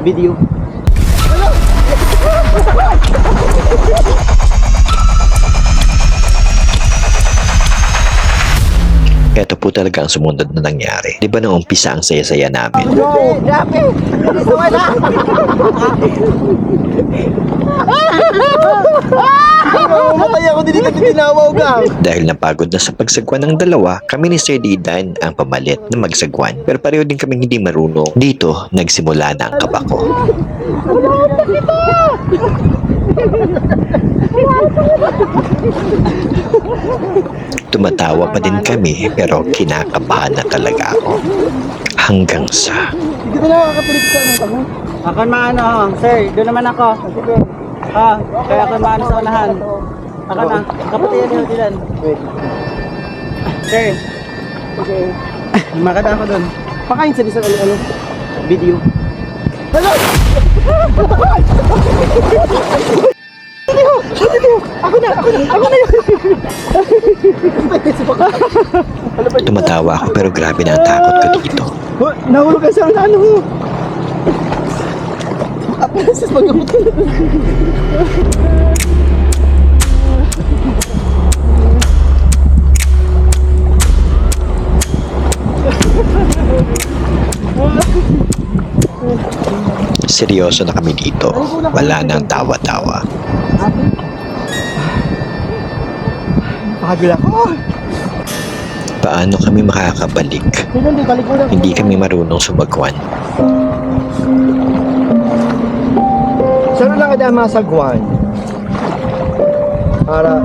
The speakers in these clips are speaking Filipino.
video. Ito po talaga ang sumunod na nangyari. Di ba nung umpisa ang saya-saya namin? Bro! Grabe! Isa na! Matay ako, hindi ka tinawaw ka! Dahil napagod na sa pagsagwan ng dalawa, kami ni Sir Didan ang pamalit na magsagwan. Pero pareho din kaming hindi marunong. Dito, nagsimula na ang kaba ko. Tumatawa pa din kami pero kinakabahan na talaga ako. Hanggang sa... Hindi ko na makakapulit sa ano mo. Ako maano, sir, doon naman ako. Sige. Kaya ako maano sa unahan. Ako na, kapatiyan niyo dilan. Wait. Sir. Okay. Makada ako doon. Pakain sa bisang ano? Video. Hello! Ako na yun! Tumatawa ako pero grabe na ang takot ko dito. Nahulog ka sa ano mo! Apalas, magamot ka na. Seryoso na kami dito. Wala nang tawa-tawa. Pagod ako! Paano kami makakabalik? Hindi kami marunong sumagwan. Saan lang kada masagwan? Para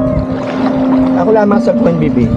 ako lang masagwan, bibi.